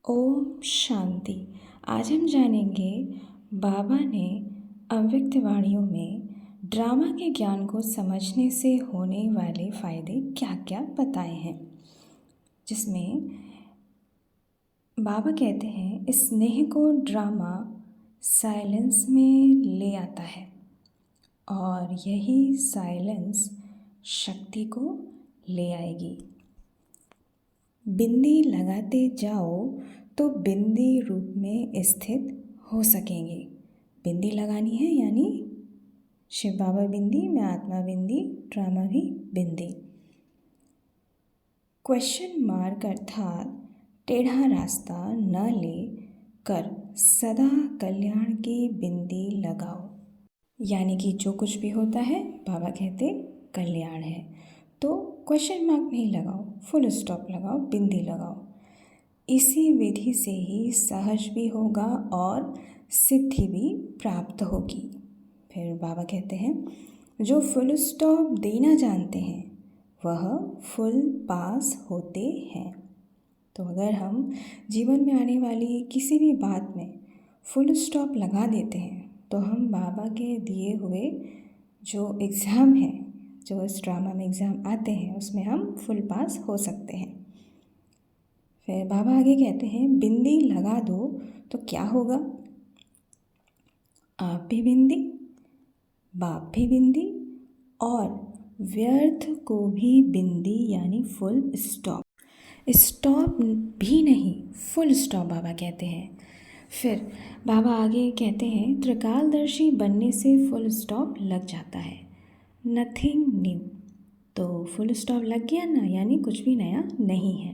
ओम शांति। आज हम जानेंगे बाबा ने अव्यक्त वाणियों में ड्रामा के ज्ञान को समझने से होने वाले फ़ायदे क्या क्या बताए हैं। जिसमें बाबा कहते हैं स्नेह को ड्रामा साइलेंस में ले आता है और यही साइलेंस शक्ति को ले आएगी। बिंदी लगाते जाओ तो बिंदी रूप में स्थित हो सकेंगे। बिंदी लगानी है यानी शिव बाबा बिंदी, मैं आत्मा बिंदी, ड्रामा भी बिंदी। क्वेश्चन मार्क अर्थात टेढ़ा रास्ता न ले कर सदा कल्याण की बिंदी लगाओ। यानी कि जो कुछ भी होता है बाबा कहते कल्याण है, तो क्वेश्चन मार्क नहीं लगाओ, फुल स्टॉप लगाओ, बिंदी लगाओ। इसी विधि से ही सहज भी होगा और सिद्धि भी प्राप्त होगी। फिर बाबा कहते हैं जो फुल स्टॉप देना जानते हैं वह फुल पास होते हैं। तो अगर हम जीवन में आने वाली किसी भी बात में फुल स्टॉप लगा देते हैं तो हम बाबा के दिए हुए जो एग्ज़ाम है, जो इस ड्रामा में एग्ज़ाम आते हैं, उसमें हम फुल पास हो सकते हैं। फिर बाबा आगे कहते हैं बिंदी लगा दो तो क्या होगा। आप भी बिंदी, बाप भी बिंदी और व्यर्थ को भी बिंदी यानी फुल स्टॉप। स्टॉप भी नहीं, फुल स्टॉप बाबा कहते हैं। फिर बाबा आगे कहते हैं त्रिकालदर्शी बनने से फुल स्टॉप लग जाता है, नथिंग न्यू। तो फुल स्टॉप लग गया ना, यानी कुछ भी नया नहीं है।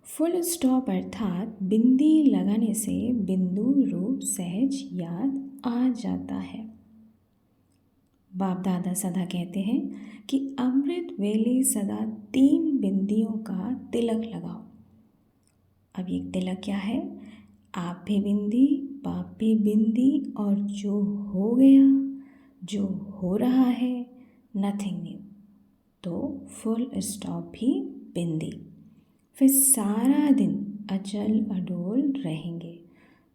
फुल स्टॉप अर्थात बिंदी लगाने से बिंदु रूप सहज याद आ जाता है। बाप दादा सदा कहते हैं कि अमृत वेले सदा 3 बिंदियों का तिलक लगाओ। अब ये तिलक क्या है? आप भी बिंदी, बाप भी बिंदी और जो हो गया, जो हो रहा है, नथिंग न्यू। तो फुल स्टॉप भी बिंदी। फिर सारा दिन अचल अडोल रहेंगे।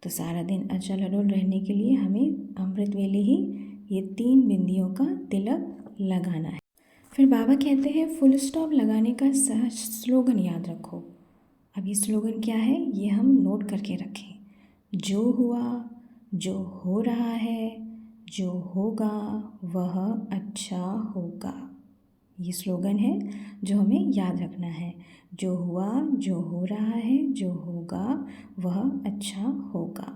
तो सारा दिन अचल अडोल रहने के लिए हमें अमृत वेले ही ये 3 बिंदियों का तिलक लगाना है। फिर बाबा कहते हैं फुल स्टॉप लगाने का सहज स्लोगन याद रखो। अब ये स्लोगन क्या है ये हम नोट करके रखें। जो हुआ, जो हो रहा है, जो होगा वह अच्छा होगा। ये स्लोगन है जो हमें याद रखना है। जो हुआ, जो हो रहा है, जो होगा वह अच्छा होगा।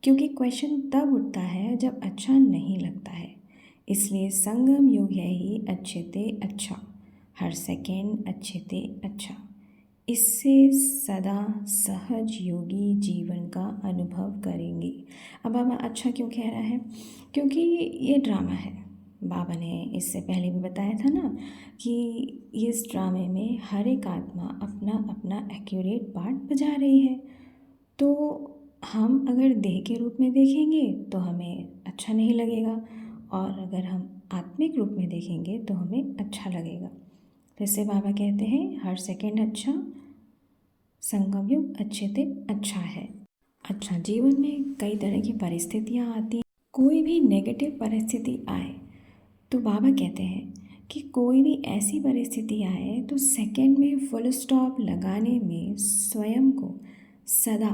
क्योंकि क्वेश्चन तब उठता है जब अच्छा नहीं लगता है। इसलिए संगम युग है ही अच्छे ते अच्छा, हर सेकेंड अच्छे ते अच्छा। इससे सदा सहज योगी जीवन का अनुभव करेंगे। अब बाबा अच्छा क्यों कह रहा है? क्योंकि ये ड्रामा है। बाबा ने इससे पहले भी बताया था ना कि इस ड्रामे में हर एक आत्मा अपना अपना एक्यूरेट पार्ट बजा रही है। तो हम अगर देह के रूप में देखेंगे तो हमें अच्छा नहीं लगेगा, और अगर हम आत्मिक रूप में देखेंगे तो हमें अच्छा लगेगा। जैसे बाबा कहते हैं हर सेकंड अच्छा, संगम युग अच्छे ते अच्छा है। अच्छा, जीवन में कई तरह की परिस्थितियाँ आती हैं। कोई भी नेगेटिव परिस्थिति आए तो बाबा कहते हैं कि कोई भी ऐसी परिस्थिति आए तो सेकंड में फुल स्टॉप लगाने में स्वयं को सदा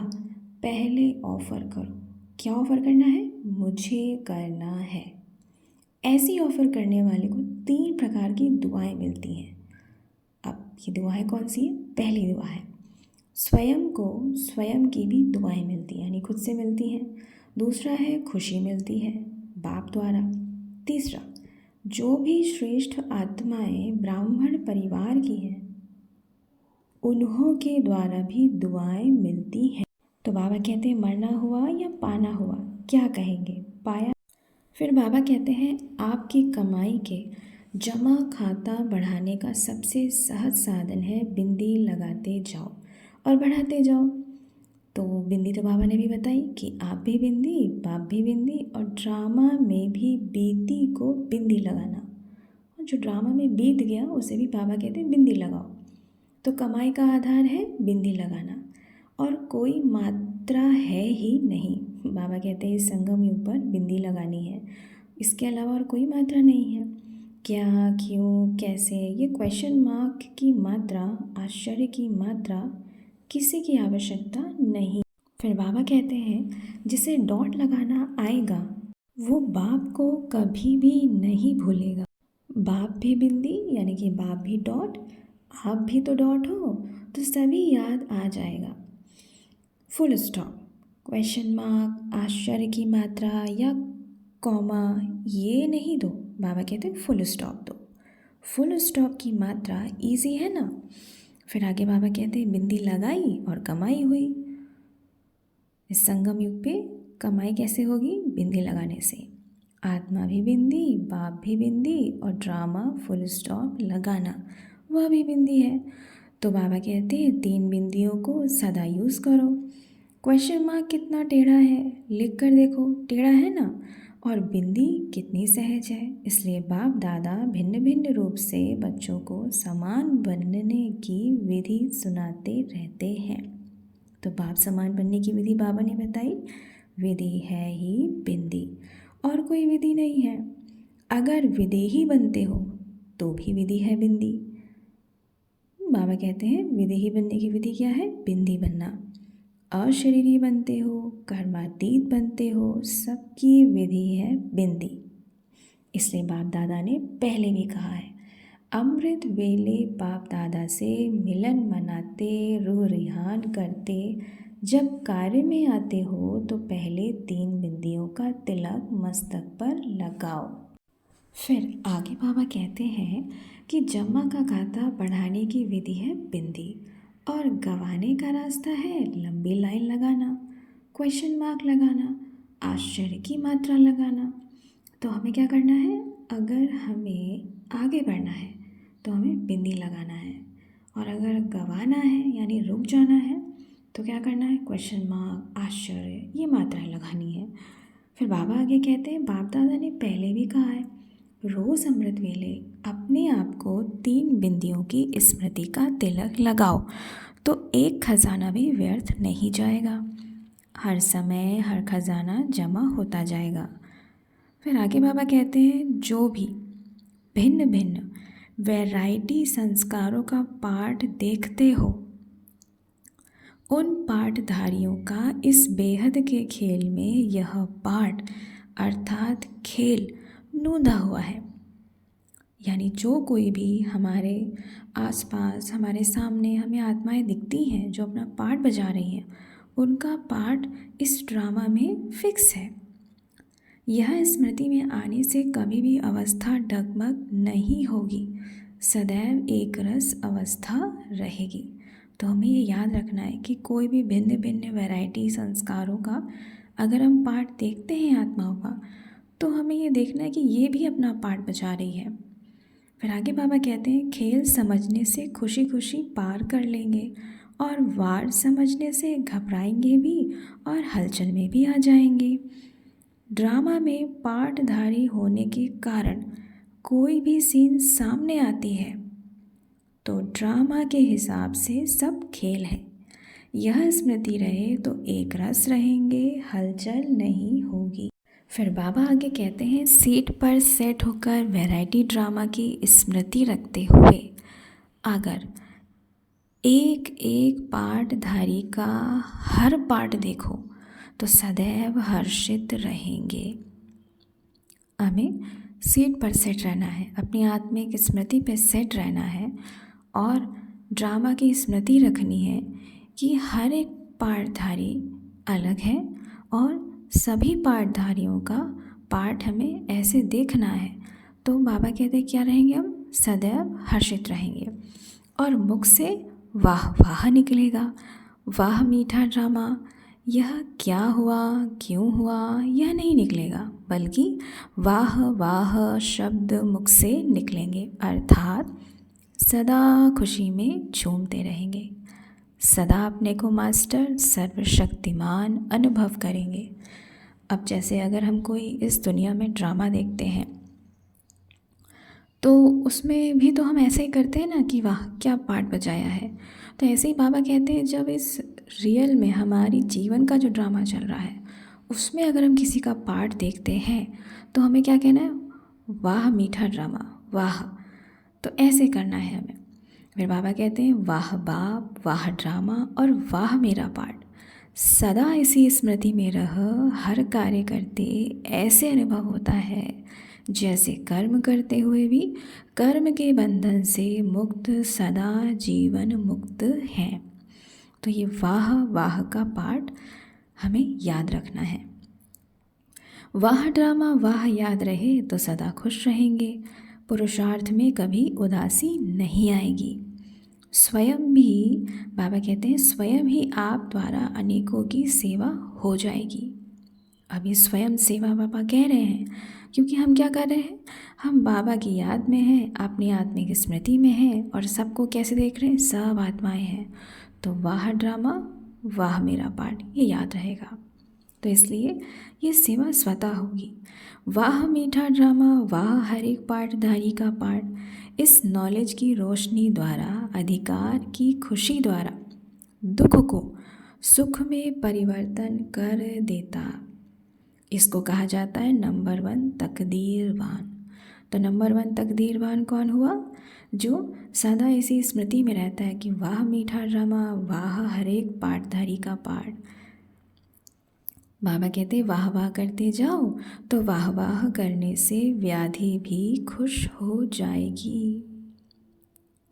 पहले ऑफ़र करो। क्या ऑफ़र करना है? मुझे करना है। ऐसी ऑफ़र करने वाले को 3 प्रकार की दुआएं मिलती हैं। अब ये दुआएं कौन सी है? पहली दुआ है स्वयं को स्वयं की भी दुआएं मिलती हैं, यानी खुद से मिलती हैं। दूसरा है खुशी मिलती है बाप द्वारा। तीसरा, जो भी श्रेष्ठ आत्माएं ब्राह्मण परिवार की हैं उन्हों के द्वारा भी दुआएं मिलती हैं। तो बाबा कहते हैं मरना हुआ या पाना हुआ, क्या कहेंगे? पाया। फिर बाबा कहते हैं आपकी कमाई के जमा खाता बढ़ाने का सबसे सहज साधन है बिंदी लगाते जाओ और बढ़ाते जाओ। तो बिंदी तो बाबा ने भी बताई कि आप भी बिंदी, बाप भी बिंदी और ड्रामा में भी बीती को बिंदी लगाना। और जो ड्रामा में बीत गया उसे भी बाबा कहते हैं बिंदी लगाओ। तो कमाई का आधार है बिंदी लगाना। और कोई मात्रा है ही नहीं। बाबा कहते हैं इस संगम युग पर बिंदी लगानी है, इसके अलावा और कोई मात्रा नहीं है। क्या, क्यों, कैसे, ये क्वेश्चन मार्क की मात्रा, आश्चर्य की मात्रा किसी की आवश्यकता नहीं। फिर बाबा कहते हैं जिसे डॉट लगाना आएगा वो बाप को कभी भी नहीं भूलेगा। बाप भी बिंदी यानी कि बाप भी डॉट, आप भी तो डॉट हो, तो सभी याद आ जाएगा। फुल स्टॉप, क्वेश्चन मार्क, आश्चर्य की मात्रा या कॉमा ये नहीं दो। बाबा कहते हैं फुल स्टॉप दो। फुल स्टॉप की मात्रा इजी है ना। फिर आगे बाबा कहते हैं बिंदी लगाई और कमाई हुई। इस संगम युग पे कमाई कैसे होगी? बिंदी लगाने से। आत्मा भी बिंदी, बाप भी बिंदी और ड्रामा फुल स्टॉप लगाना वह भी बिंदी है। तो बाबा कहते हैं 3 बिंदियों को सदा यूज़ करो। क्वेश्चन मार्क कितना टेढ़ा है, लिख कर देखो, टेढ़ा है ना। और बिंदी कितनी सहज है। इसलिए बाप दादा भिन्न भिन्न रूप से बच्चों को समान बनने की विधि सुनाते रहते हैं। तो बाप समान बनने की विधि बाबा ने बताई, विधि है ही बिंदी, और कोई विधि नहीं है। अगर विदेही बनते हो तो भी विधि है बिंदी। बाबा कहते हैं विदेही बनने की विधि क्या है? बिंदी बनना। अशरीरी बनते हो, कर्मातीत बनते हो, सबकी विधि है बिंदी। इसलिए बाप दादा ने पहले भी कहा है, अमृत वेले बाप दादा से मिलन मनाते, रूह रिहान करते, जब कार्य में आते हो तो पहले 3 बिंदियों का तिलक मस्तक पर लगाओ। फिर आगे बाबा कहते हैं कि जमा का खाता बढ़ाने की विधि है बिंदी, और गंवाने का रास्ता है लंबी लाइन लगाना, क्वेश्चन मार्क लगाना, आश्चर्य की मात्रा लगाना। तो हमें क्या करना है? अगर हमें आगे बढ़ना है तो हमें बिंदी लगाना है, और अगर गंवाना है यानी रुक जाना है तो क्या करना है? क्वेश्चन मार्क, आश्चर्य, ये मात्राएं लगानी है। फिर बाबा आगे कहते हैं बाप दादा ने पहले भी कहा है, रोज़ अमृत वेले अपने आप को 3 बिंदियों की स्मृति का तिलक लगाओ तो एक खजाना भी व्यर्थ नहीं जाएगा। हर समय हर खजाना जमा होता जाएगा। फिर आगे बाबा कहते हैं जो भी भिन्न भिन्न वैरायटी संस्कारों का पाठ देखते हो, उन पाठधारियों का इस बेहद के खेल में यह पाठ अर्थात खेल नूंदा हुआ है। यानी जो कोई भी हमारे आसपास, हमारे सामने हमें आत्माएं दिखती हैं जो अपना पार्ट बजा रही हैं, उनका पार्ट इस ड्रामा में फिक्स है। यह स्मृति में आने से कभी भी अवस्था डगमग नहीं होगी, सदैव एक रस अवस्था रहेगी। तो हमें ये याद रखना है कि कोई भी भिन्न भिन्न वैरायटी संस्कारों का अगर हम पार्ट देखते हैं आत्माओं का, तो हमें ये देखना है कि ये भी अपना पार्ट बजा रही है। फिर आगे बाबा कहते हैं खेल समझने से खुशी खुशी पार कर लेंगे, और वार समझने से घबराएंगे भी और हलचल में भी आ जाएंगे। ड्रामा में पार्टधारी होने के कारण कोई भी सीन सामने आती है तो ड्रामा के हिसाब से सब खेल है। यह स्मृति रहे तो एक रस रहेंगे, हलचल नहीं होगी। फिर बाबा आगे कहते हैं सीट पर सेट होकर वैरायटी ड्रामा की स्मृति रखते हुए अगर एक एक पार्टधारी का हर पार्ट देखो तो सदैव हर्षित रहेंगे। हमें सीट पर सेट रहना है, अपनी आत्मिक स्मृति पर सेट रहना है, और ड्रामा की स्मृति रखनी है कि हर एक पार्टधारी अलग है और सभी पार्टधारियों का पार्ट हमें ऐसे देखना है। तो बाबा कहते हैं क्या रहेंगे? हम सदैव हर्षित रहेंगे, और मुख से वाह वाह निकलेगा। वाह मीठा ड्रामा, यह क्या हुआ, क्यों हुआ, यह नहीं निकलेगा, बल्कि वाह वाह शब्द मुख से निकलेंगे, अर्थात सदा खुशी में झूमते रहेंगे, सदा अपने को मास्टर सर्वशक्तिमान अनुभव करेंगे। अब जैसे अगर हम कोई इस दुनिया में ड्रामा देखते हैं तो उसमें भी तो हम ऐसे ही करते हैं ना कि वाह क्या पार्ट बजाया है। तो ऐसे ही बाबा कहते हैं जब इस रियल में हमारी जीवन का जो ड्रामा चल रहा है उसमें अगर हम किसी का पार्ट देखते हैं तो हमें क्या कहना है, वाह मीठा ड्रामा, वाह। तो ऐसे करना है हमें। फिर बाबा कहते हैं वाह बाप, वाह ड्रामा और वाह मेरा पार्ट, सदा इसी स्मृति में रह, हर कार्य करते ऐसे अनुभव होता है जैसे कर्म करते हुए भी कर्म के बंधन से मुक्त सदा जीवन मुक्त है। तो ये वाह वाह का पार्ट हमें याद रखना है। वाह ड्रामा वाह याद रहे तो सदा खुश रहेंगे, पुरुषार्थ में कभी उदासी नहीं आएगी। स्वयं भी, बाबा कहते हैं स्वयं ही आप द्वारा अनेकों की सेवा हो जाएगी। अब ये स्वयं सेवा बाबा कह रहे हैं क्योंकि हम क्या कर रहे हैं, हम बाबा की याद में हैं, अपनी आत्मिक स्मृति में हैं और सबको कैसे देख रहे हैं, सब आत्माएं हैं। तो वाह ड्रामा वाह मेरा पार्ट ये याद रहेगा। तो इसलिए ये सेवा स्वतः होगी। वाह मीठा ड्रामा वाह हर एक पार्टधारी का पार्ट, इस नॉलेज की रोशनी द्वारा अधिकार की खुशी द्वारा दुख को सुख में परिवर्तन कर देता। इसको कहा जाता है नंबर 1 तकदीरवान। तो नंबर 1 तकदीरवान कौन हुआ, जो सदा इसी स्मृति में रहता है कि वाह मीठा ड्रामा वाह हर एक पार्टधारी का पार्ट। बाबा कहते वाह वाह करते जाओ तो वाह वाह करने से व्याधि भी खुश हो जाएगी।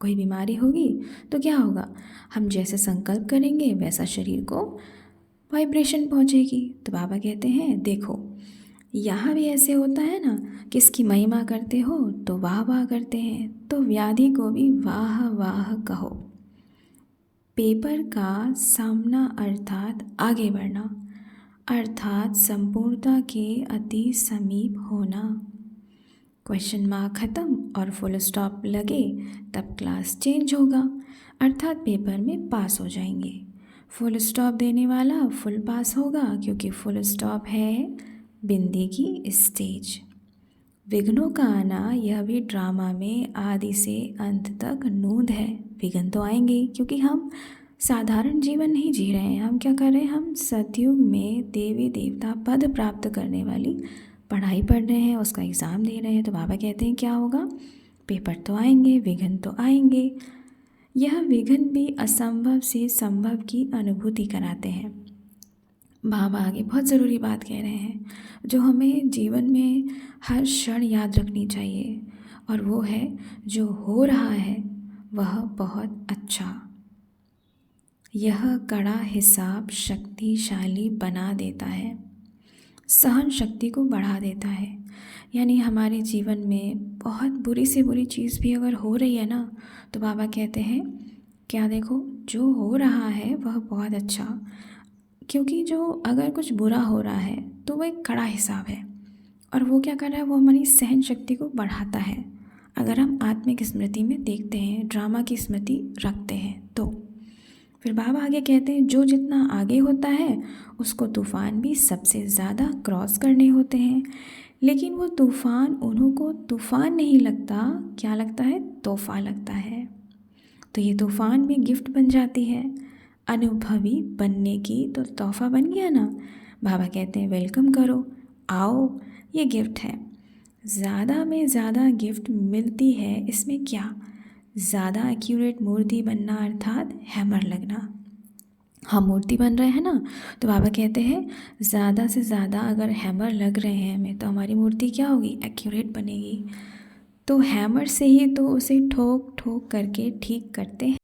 कोई बीमारी होगी तो क्या होगा, हम जैसे संकल्प करेंगे वैसा शरीर को वाइब्रेशन पहुंचेगी। तो बाबा कहते हैं देखो यहाँ भी ऐसे होता है ना, किसकी महिमा करते हो तो वाह वाह करते हैं, तो व्याधि को भी वाह वाह कहो। पेपर का सामना अर्थात आगे बढ़ना, अर्थात संपूर्णता के अति समीप होना। क्वेश्चन मार्क ख़त्म और फुल स्टॉप लगे तब क्लास चेंज होगा, अर्थात पेपर में पास हो जाएंगे। फुल स्टॉप देने वाला फुल पास होगा क्योंकि फुल स्टॉप है बिंदी की स्टेज। विघ्नों का आना यह भी ड्रामा में आदि से अंत तक नूंद है। विघ्न तो आएंगे क्योंकि हम साधारण जीवन नहीं जी रहे हैं, हम क्या कर रहे हैं, हम सतयुग में देवी देवता पद प्राप्त करने वाली पढ़ाई पढ़ रहे हैं, उसका एग्ज़ाम दे रहे हैं। तो बाबा कहते हैं क्या होगा, पेपर तो आएंगे, विघ्न तो आएंगे। यह विघ्न भी असंभव से संभव की अनुभूति कराते हैं। बाबा आगे बहुत ज़रूरी बात कह रहे हैं जो हमें जीवन में हर क्षण याद रखनी चाहिए, और वो है जो हो रहा है वह बहुत अच्छा। यह कड़ा हिसाब शक्तिशाली बना देता है, सहन शक्ति को बढ़ा देता है। यानी हमारे जीवन में बहुत बुरी से बुरी चीज़ भी अगर हो रही है ना, तो बाबा कहते हैं क्या, देखो जो हो रहा है वह बहुत अच्छा, क्योंकि जो अगर कुछ बुरा हो रहा है तो वो एक कड़ा हिसाब है, और वो क्या कर रहा है, वो हमारी सहन शक्ति को बढ़ाता है। अगर हम आत्मिक स्मृति में देखते हैं, ड्रामा की स्मृति रखते हैं तो। फिर बाबा आगे कहते हैं जो जितना आगे होता है उसको तूफ़ान भी सबसे ज़्यादा क्रॉस करने होते हैं, लेकिन वो तूफ़ान उन्हों को तूफ़ान नहीं लगता, क्या लगता है, तोहफ़ा लगता है। तो ये तूफ़ान भी गिफ्ट बन जाती है, अनुभवी बनने की तो तोहफ़ा बन गया ना। बाबा कहते हैं वेलकम करो, आओ, ये गिफ्ट है। ज़्यादा में ज़्यादा गिफ्ट मिलती है, इसमें क्या, ज़्यादा एक्यूरेट मूर्ति बनना अर्थात हैमर लगना। हम मूर्ति बन रहे हैं ना, तो बाबा कहते हैं ज़्यादा से ज़्यादा अगर हैमर लग रहे हैं हमें तो हमारी मूर्ति क्या होगी, एक्यूरेट बनेगी। तो हैमर से ही तो उसे ठोक ठोक करके ठीक करते हैं।